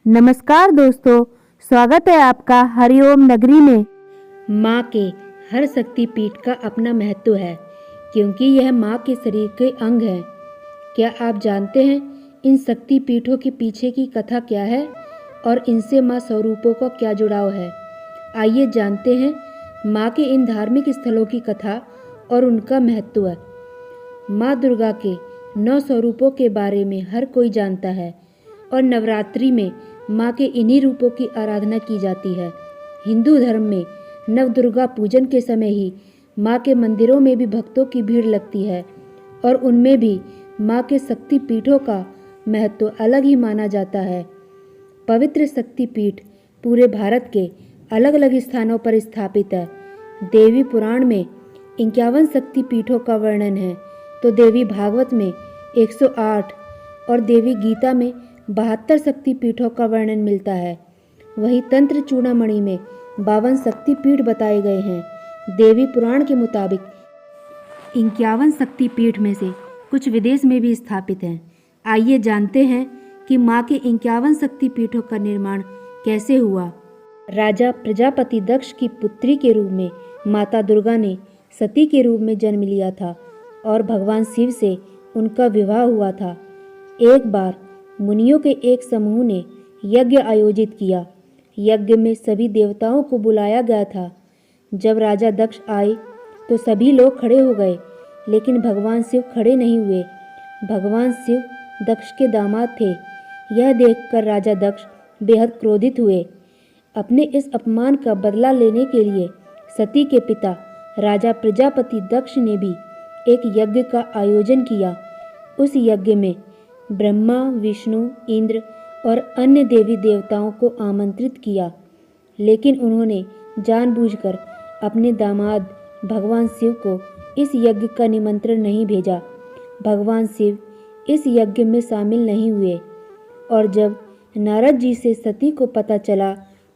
नमस्कार दोस्तों, स्वागत है आपका हरिओम नगरी में। माँ के हर शक्ति पीठ का अपना महत्व है, क्योंकि यह माँ के शरीर के अंग हैं। क्या आप जानते हैं इन शक्ति पीठों के पीछे की कथा क्या है और इनसे माँ स्वरूपों का क्या जुड़ाव है? आइए जानते हैं माँ के इन धार्मिक स्थलों की कथा और उनका महत्व। माँ दुर्गा के 9 स्वरूपों के बारे में हर कोई जानता है और नवरात्रि में माँ के इन्हीं रूपों की आराधना की जाती है। हिंदू धर्म में नव दुर्गा पूजन के समय ही माँ के मंदिरों में भी भक्तों की भीड़ लगती है और उनमें भी माँ के शक्ति पीठों का महत्व अलग ही माना जाता है। पवित्र शक्ति पीठ पूरे भारत के अलग अलग स्थानों पर स्थापित है। देवी पुराण में 51 शक्ति पीठों का वर्णन है, तो देवी भागवत में 108 और देवी गीता में 72 शक्ति पीठों का वर्णन मिलता है। वहीं तंत्र चूड़ामणि में 52 शक्ति पीठ बताए गए हैं। देवी पुराण के मुताबिक 51 शक्ति पीठ में से कुछ विदेश में भी स्थापित हैं। आइए जानते हैं कि माँ के 51 शक्ति पीठों का निर्माण कैसे हुआ। राजा प्रजापति दक्ष की पुत्री के रूप में माता दुर्गा ने सती के रूप में जन्म लिया था और भगवान शिव से उनका विवाह हुआ था। एक बार मुनियों के एक समूह ने यज्ञ आयोजित किया। यज्ञ में सभी देवताओं को बुलाया गया था। जब राजा दक्ष आए तो सभी लोग खड़े हो गए, लेकिन भगवान शिव खड़े नहीं हुए। भगवान शिव दक्ष के दामाद थे। यह देखकर राजा दक्ष बेहद क्रोधित हुए। अपने इस अपमान का बदला लेने के लिए सती के पिता राजा प्रजापति दक्ष ने भी एक यज्ञ का आयोजन किया। उस यज्ञ में ब्रह्मा, विष्णु, इंद्र और अन्य देवी देवताओं को आमंत्रित किया, लेकिन उन्होंने जानबूझकर अपने दामाद भगवान शिव को इस यज्ञ का निमंत्रण नहीं भेजा। भगवान शिव इस यज्ञ में शामिल नहीं हुए और जब नारद जी से सती को पता चला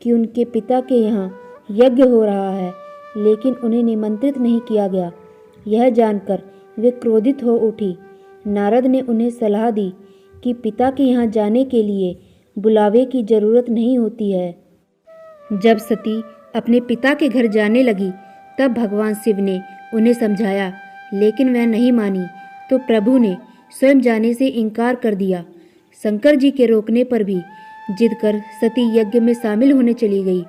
कि उनके पिता के यहाँ यज्ञ हो रहा है, लेकिन उन्हें निमंत्रित नहीं किया गया, यह जानकर वे क्रोधित हो उठी। नारद ने उन्हें सलाह दी कि पिता के यहाँ जाने के लिए बुलावे की जरूरत नहीं होती है। जब सती अपने पिता के घर जाने लगी, तब भगवान शिव ने उन्हें समझाया, लेकिन वह नहीं मानी, तो प्रभु ने स्वयं जाने से इनकार कर दिया। शंकर जी के रोकने पर भी जिद कर सती यज्ञ में शामिल होने चली गई।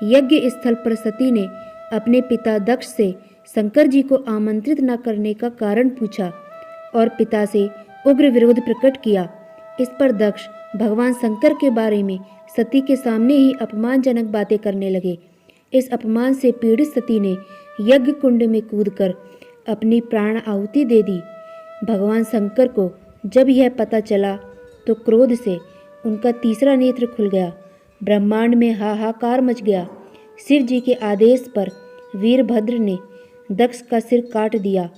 यज्ञ स्थल पर सती ने अपने पिता दक्ष से शंकर जी को आमंत्रित न करने का कारण पूछा और पिता से उग्र विरोध प्रकट किया। इस पर दक्ष भगवान शंकर के बारे में सती के सामने ही अपमानजनक बातें करने लगे। इस अपमान से पीड़ित सती ने यज्ञ कुंड में कूदकर अपनी प्राण आहुति दे दी। भगवान शंकर को जब यह पता चला तो क्रोध से उनका तीसरा नेत्र खुल गया। ब्रह्मांड में हाहाकार मच गया। शिव जी के आदेश पर वीरभद्र ने दक्ष का सिर काट दिया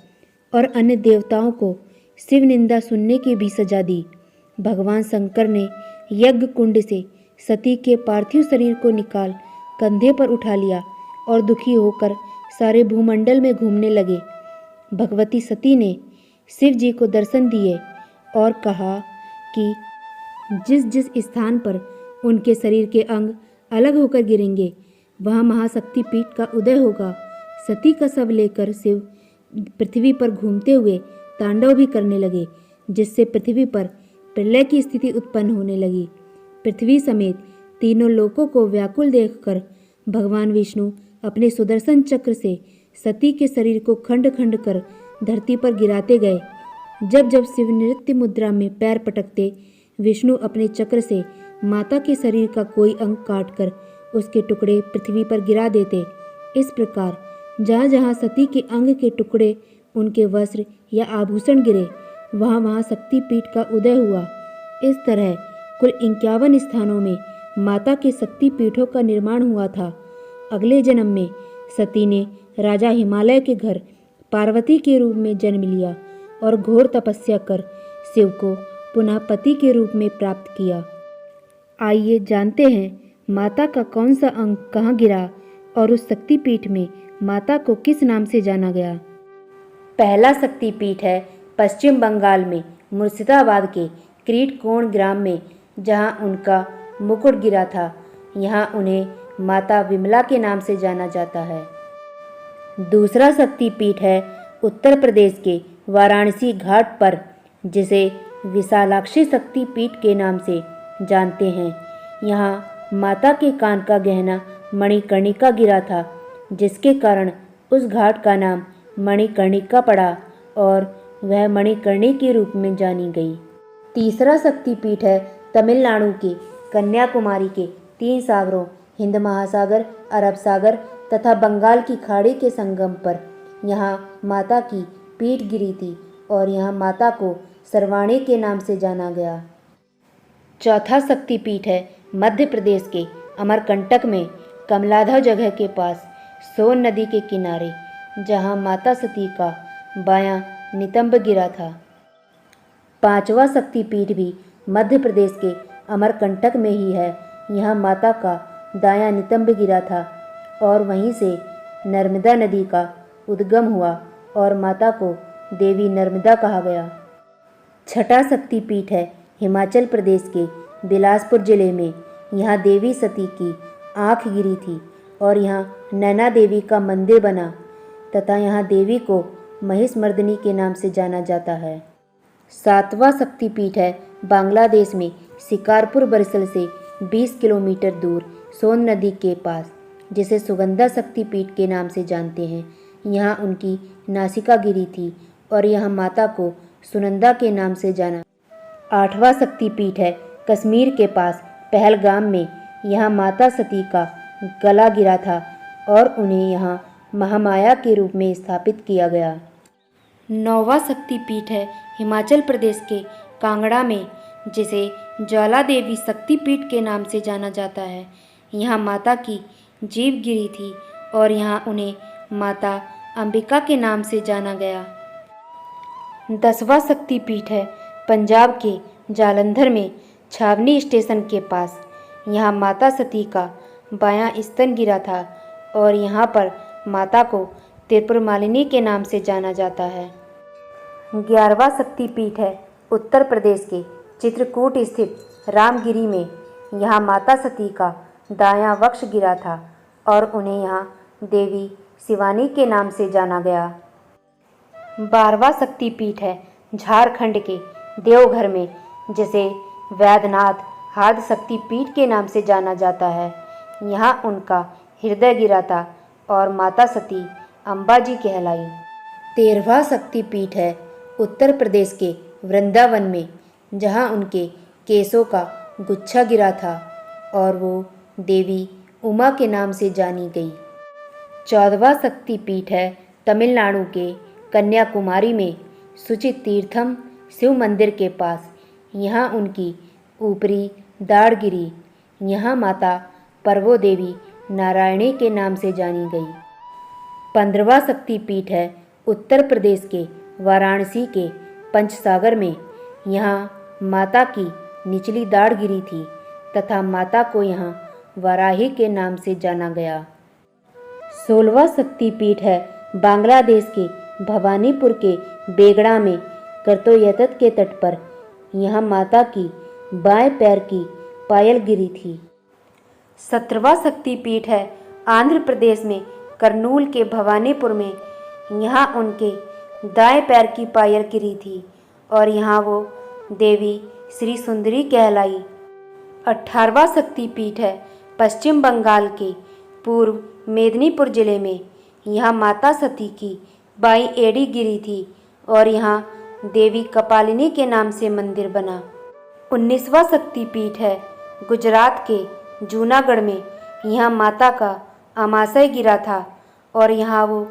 और अन्य देवताओं को शिव निंदा सुनने की भी सजा दी। भगवान शंकर ने यज्ञ कुंड से सती के पार्थिव शरीर को निकाल कंधे पर उठा लिया और दुखी होकर सारे भूमंडल में घूमने लगे। भगवती सती ने शिव जी को दर्शन दिए और कहा कि जिस जिस स्थान पर उनके शरीर के अंग अलग होकर गिरेंगे, वहाँ महाशक्ति पीठ का उदय होगा। सती का शव लेकर शिव पृथ्वी पर घूमते हुए तांडव भी करने लगे, जिससे पृथ्वी पर प्रलय की स्थिति उत्पन्न होने लगी। पृथ्वी समेत तीनों लोकों को व्याकुल देखकर भगवान विष्णु अपने सुदर्शन चक्र से सती के शरीर को खंड खंड कर धरती पर गिराते गए। जब जब शिव नृत्य मुद्रा में पैर पटकते, विष्णु अपने चक्र से माता के शरीर का कोई अंग काटकर उसके टुकड़े पृथ्वी पर गिरा देते। इस प्रकार जहाँ जहाँ सती के अंग के टुकड़े, उनके वस्त्र या आभूषण गिरे, वहाँ वहाँ शक्ति पीठ का उदय हुआ। इस तरह कुल 51 स्थानों में माता के शक्ति पीठों का निर्माण हुआ था। अगले जन्म में सती ने राजा हिमालय के घर पार्वती के रूप में जन्म लिया और घोर तपस्या कर शिव को पुनः पति के रूप में प्राप्त किया। आइए जानते हैं माता का कौन सा अंग कहाँ गिरा और उस शक्तिपीठ में माता को किस नाम से जाना गया। पहला शक्तिपीठ है पश्चिम बंगाल में मुर्शिदाबाद के क्रीटकोण ग्राम में, जहाँ उनका मुकुट गिरा था। यहाँ उन्हें माता विमला के नाम से जाना जाता है। दूसरा शक्तिपीठ है उत्तर प्रदेश के वाराणसी घाट पर, जिसे विशालाक्षी शक्तिपीठ के नाम से जानते हैं। यहाँ माता के कान का गहना मणिकर्णिका गिरा था, जिसके कारण उस घाट का नाम मणिकर्णिका पड़ा और वह मणिकर्णी के रूप में जानी गई। तीसरा शक्तिपीठ है तमिलनाडु के कन्याकुमारी के 3 सागरों हिंद महासागर, अरब सागर तथा बंगाल की खाड़ी के संगम पर यहाँ माता की पीठ गिरी थी और यहाँ माता को सर्वाणी के नाम से जाना गया। चौथा शक्तिपीठ है मध्य प्रदेश के अमरकंटक में कमलाधा जगह के पास सोन नदी के किनारे, जहाँ माता सती का बायां नितंब गिरा था। पांचवा शक्तिपीठ भी मध्य प्रदेश के अमरकंटक में ही है। यहाँ माता का दायां नितंब गिरा था और वहीं से नर्मदा नदी का उद्गम हुआ और माता को देवी नर्मदा कहा गया। छठा शक्तिपीठ है हिमाचल प्रदेश के बिलासपुर जिले में। यहाँ देवी सती की आँख गिरी थी और यहाँ नैना देवी का मंदिर बना तथा यहाँ देवी को महिषमर्दिनी के नाम से जाना जाता है। सातवां शक्तिपीठ है बांग्लादेश में शिकारपुर बरिसल से 20 किलोमीटर दूर सोन नदी के पास, जिसे सुगंधा शक्तिपीठ के नाम से जानते हैं। यहाँ उनकी नासिका गिरी थी और यहाँ माता को सुनंदा के नाम से जाना। आठवां शक्तिपीठ है कश्मीर के पास पहलगाम में। यहाँ माता सती का गला गिरा था और उन्हें यहाँ महामाया के रूप में स्थापित किया गया। नौवां शक्तिपीठ है हिमाचल प्रदेश के कांगड़ा में, जिसे ज्वाला देवी शक्तिपीठ के नाम से जाना जाता है। यहाँ माता की जीभ गिरी थी और यहाँ उन्हें माता अंबिका के नाम से जाना गया। 10वां शक्तिपीठ है पंजाब के जालंधर में छावनी स्टेशन के पास। यहाँ माता सती का बायां स्तन गिरा था और यहाँ पर माता को त्रिपुरमालिनी के नाम से जाना जाता है। 11वां शक्तिपीठ है उत्तर प्रदेश के चित्रकूट स्थित रामगिरी में। यहाँ माता सती का दायां वक्ष गिरा था और उन्हें यहाँ देवी शिवानी के नाम से जाना गया। 12वां शक्तिपीठ है झारखंड के देवघर में, जिसे वैद्यनाथ हार्द शक्तिपीठ के नाम से जाना जाता है। यहाँ उनका हृदय गिरा था और माता सती अंबाजी कहलाई। 13वां शक्तिपीठ है उत्तर प्रदेश के वृंदावन में, जहाँ उनके केसों का गुच्छा गिरा था और वो देवी उमा के नाम से जानी गई। 14वां शक्तिपीठ है तमिलनाडु के कन्याकुमारी में सुचित तीर्थम शिव मंदिर के पास। यहाँ उनकी ऊपरी दाढ़ गिरी। यहाँ माता पर्वो देवी नारायणी के नाम से जानी गई। 15वां शक्तिपीठ है उत्तर प्रदेश के वाराणसी के पंचसागर में। यहाँ माता की निचली दाढ़ गिरी थी तथा माता को यहाँ वाराही के नाम से जाना गया। 16वां शक्तिपीठ है बांग्लादेश के भवानीपुर के बेगड़ा में करतोयतत के तट पर। यहाँ माता की बाएं पैर की पायल गिरी थी। 17वां शक्तिपीठ है आंध्र प्रदेश में कर्नूल के भवानीपुर में। यहाँ उनके दाएं पैर की पायल गिरी थी और यहाँ वो देवी श्री सुंदरी कहलाई। 18वां शक्तिपीठ है पश्चिम बंगाल के पूर्व मेदिनीपुर जिले में। यहाँ माता सती की बाईं एड़ी गिरी थी और यहाँ देवी कपालिनी के नाम से मंदिर बना। 19वां शक्तिपीठ है गुजरात के जूनागढ़ में। यहाँ माता का अमाशय गिरा था और यहाँ वो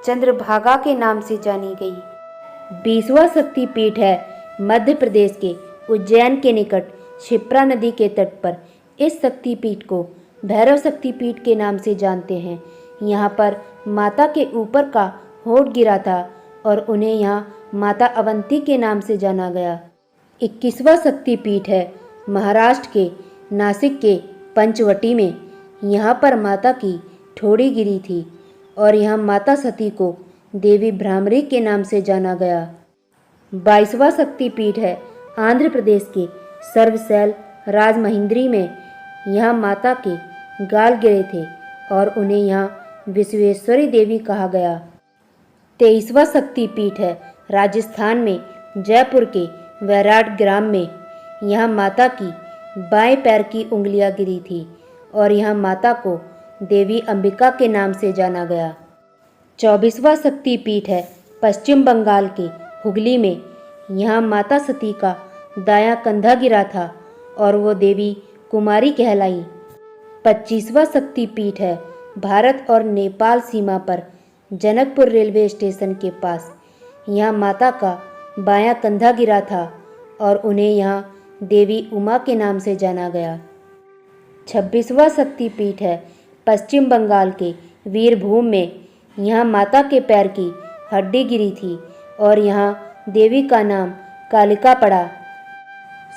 चंद्रभागा के नाम से जानी गई। 20वां शक्तिपीठ है मध्य प्रदेश के उज्जैन के निकट क्षिप्रा नदी के तट पर। इस शक्तिपीठ को भैरव शक्तिपीठ के नाम से जानते हैं। यहाँ पर माता के ऊपर का होठ गिरा था और उन्हें यहाँ माता अवंती के नाम से जाना गया। 21वां शक्तिपीठ है महाराष्ट्र के नासिक के पंचवटी में। यहाँ पर माता की ठोड़ी गिरी थी और यहाँ माता सती को देवी भ्रामरी के नाम से जाना गया। 22वां शक्तिपीठ है आंध्र प्रदेश के सर्वशैल राजमहिंद्री में। यहाँ माता के गाल गिरे थे और उन्हें यहाँ विश्वेश्वरी देवी कहा गया। 23वां शक्तिपीठ है राजस्थान में जयपुर के वैराट ग्राम में। यहाँ माता की बाएं पैर की उंगलियां गिरी थी और यहाँ माता को देवी अंबिका के नाम से जाना गया। 24वां शक्तिपीठ है पश्चिम बंगाल के हुगली में। यहाँ माता सती का दायां कंधा गिरा था और वो देवी कुमारी कहलाई। 25वां शक्तिपीठ है भारत और नेपाल सीमा पर जनकपुर रेलवे स्टेशन के पास। यहाँ माता का बायां कंधा गिरा था और उन्हें यहाँ देवी उमा के नाम से जाना गया। 26वां शक्तिपीठ है पश्चिम बंगाल के वीरभूम में। यहाँ माता के पैर की हड्डी गिरी थी और यहाँ देवी का नाम कालिका पड़ा।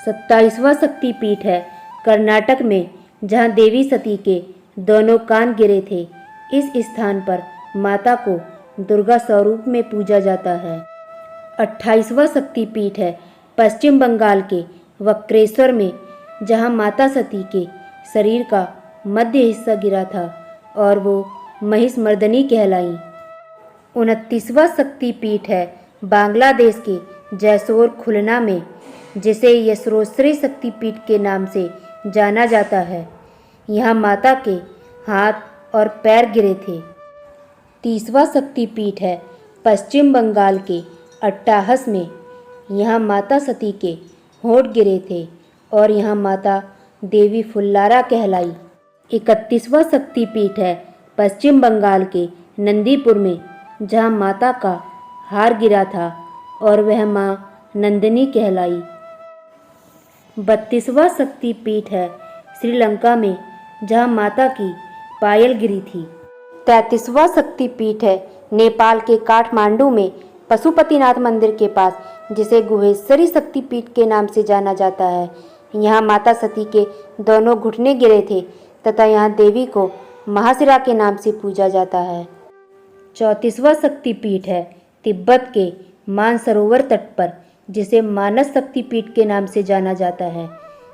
27वां शक्तिपीठ है कर्नाटक में, जहाँ देवी सती के दोनों कान गिरे थे। इस स्थान पर माता को दुर्गा स्वरूप में पूजा जाता है। 28वां शक्तिपीठ है पश्चिम बंगाल के वक्रेश्वर में, जहाँ माता सती के शरीर का मध्य हिस्सा गिरा था और वो महिषमर्दनी कहलाई। 29वां शक्तिपीठ है बांग्लादेश के जैसोर खुलना में, जिसे यशोश्री शक्तिपीठ के नाम से जाना जाता है। यहाँ माता के हाथ और पैर गिरे थे। 30वां शक्तिपीठ है पश्चिम बंगाल के अट्टाहस में। यहाँ माता सती के होंठ गिरे थे और यहाँ माता देवी फुल्लारा कहलाई। 31वां शक्तिपीठ है पश्चिम बंगाल के नंदीपुर में, जहाँ माता का हार गिरा था और वह माँ नंदिनी कहलाई। 32वां शक्तिपीठ है श्रीलंका में, जहाँ माता की पायल गिरी थी। 33वां शक्तिपीठ है नेपाल के काठमांडू में पशुपतिनाथ मंदिर के पास, जिसे गुहेश्वरी शक्तिपीठ के नाम से जाना जाता है। यहाँ माता सती के दोनों घुटने गिरे थे तथा यहाँ देवी को महाशिरा के नाम से पूजा जाता है। 34वां शक्तिपीठ है तिब्बत के मानसरोवर तट पर, जिसे मानस शक्तिपीठ के नाम से जाना जाता है।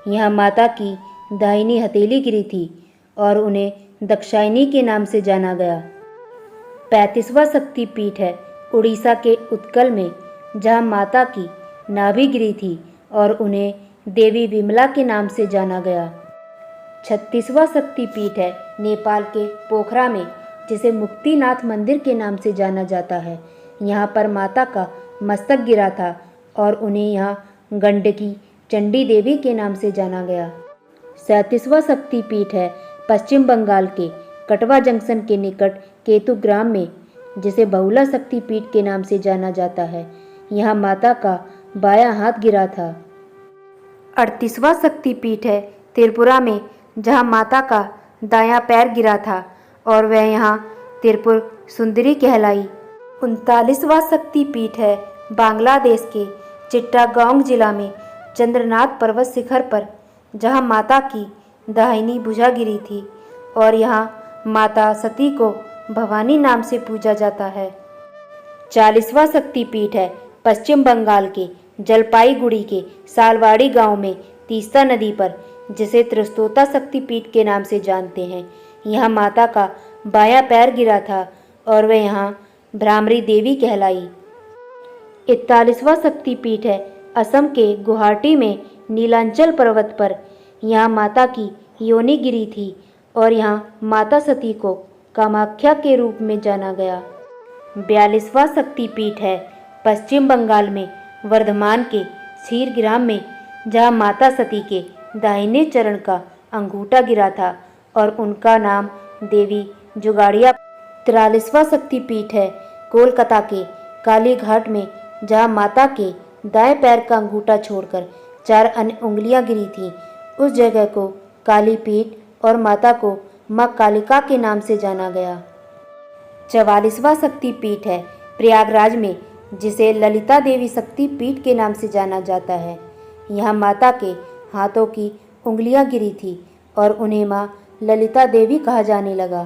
यहाँ माता की दाहिनी हथेली गिरी थी और उन्हें दक्षायनी के नाम से जाना गया। 35वां शक्तिपीठ है उड़ीसा के उत्कल में, जहाँ माता की नाभि गिरी थी और उन्हें देवी विमला के नाम से जाना गया। 36वां शक्तिपीठ है नेपाल के पोखरा में, जिसे मुक्तिनाथ मंदिर के नाम से जाना जाता है। यहाँ पर माता का मस्तक गिरा था और उन्हें यहाँ गंडकी चंडी देवी के नाम से जाना गया। 37वां शक्तिपीठ है पश्चिम बंगाल के कटवा जंक्शन के निकट केतु ग्राम में, जिसे बहुला शक्तिपीठ के नाम से जाना जाता है। यहाँ माता का बायां हाथ गिरा था। 38वां शक्तिपीठ है त्रिपुरा में, जहाँ माता का दायां पैर गिरा था और वह यहाँ त्रिपुर सुंदरी कहलाई। 39वां शक्तिपीठ है बांग्लादेश के चिट्टागोंग जिला में चंद्रनाथ पर्वत शिखर पर, जहाँ माता की दाहिनी भुजा गिरी थी और यहाँ माता सती को भवानी नाम से पूजा जाता है। 40वां शक्तिपीठ है पश्चिम बंगाल के जलपाईगुड़ी के सालवाड़ी गांव में तीस्ता नदी पर, जिसे त्रिस्तोता शक्तिपीठ के नाम से जानते हैं। यहाँ माता का बायां पैर गिरा था और वह यहाँ भ्रामरी देवी कहलाई। 41वां शक्तिपीठ है असम के गुवाहाटी में नीलांचल पर्वत पर। यहाँ माता की योनि गिरी थी और यहाँ माता सती को कामाख्या के रूप में जाना गया। 42वां शक्तिपीठ है पश्चिम बंगाल में वर्धमान के क्षीरग्राम में, जहाँ माता सती के दाहिने चरण का अंगूठा गिरा था और उनका नाम देवी जुगाड़िया। 43वां शक्तिपीठ है कोलकाता के काली घाट में, जहाँ माता के दाएं पैर का अंगूठा छोड़कर 4 अन्य उंगलियां गिरी थीं। उस जगह को काली पीठ और माता को माँ कालिका के नाम से जाना गया। 44वां शक्तिपीठ है प्रयागराज में, जिसे ललिता देवी शक्तिपीठ के नाम से जाना जाता है। यहाँ माता के हाथों की उंगलियां गिरी थी और उन्हें माँ ललिता देवी कहा जाने लगा।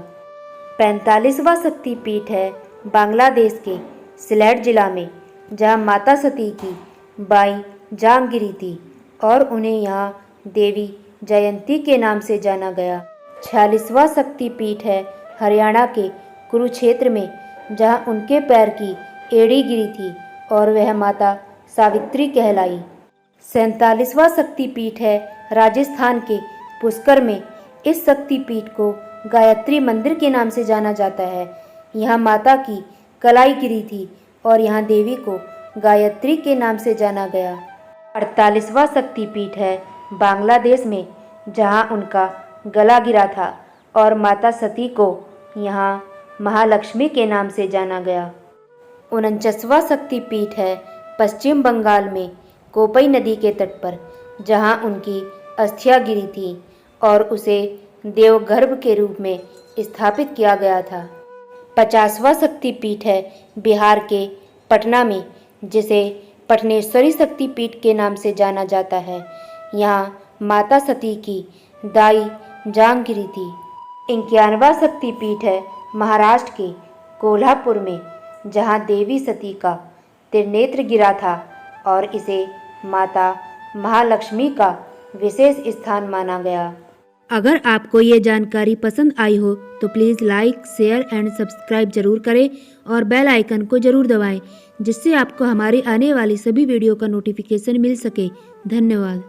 45वां शक्तिपीठ है बांग्लादेश के सिलेट जिला में, जहाँ माता सती की बाईं जांघ गिरी थी और उन्हें यहाँ देवी जयंती के नाम से जाना गया। 46वां शक्तिपीठ है हरियाणा के कुरुक्षेत्र में, जहां उनके पैर की एड़ी गिरी थी और वह माता सावित्री कहलाई। 47वां शक्तिपीठ है राजस्थान के पुष्कर में। इस शक्तिपीठ को गायत्री मंदिर के नाम से जाना जाता है। यहाँ माता की कलाई गिरी थी और यहाँ देवी को गायत्री के नाम से जाना गया। 48वां शक्तिपीठ है बांग्लादेश में, जहाँ उनका गला गिरा था और माता सती को यहाँ महालक्ष्मी के नाम से जाना गया। 49वां शक्तिपीठ है पश्चिम बंगाल में कोपई नदी के तट पर, जहाँ उनकी अस्थियां गिरी थी और उसे देवगर्भ के रूप में स्थापित किया गया था। 50वां शक्तिपीठ है बिहार के पटना में, जिसे पटनेश्वरी शक्तिपीठ के नाम से जाना जाता है। यहाँ माता सती की दाई जांघ गिरी थी। 51वां शक्तिपीठ है महाराष्ट्र के कोल्हापुर में, जहाँ देवी सती का त्रिनेत्र गिरा था और इसे माता महालक्ष्मी का विशेष स्थान माना गया। अगर आपको ये जानकारी पसंद आई हो तो please like, share and subscribe जरूर करें और बेल आइकन को जरूर दबाएं, जिससे आपको हमारी आने वाली सभी वीडियो का नोटिफिकेशन मिल सके। धन्यवाद।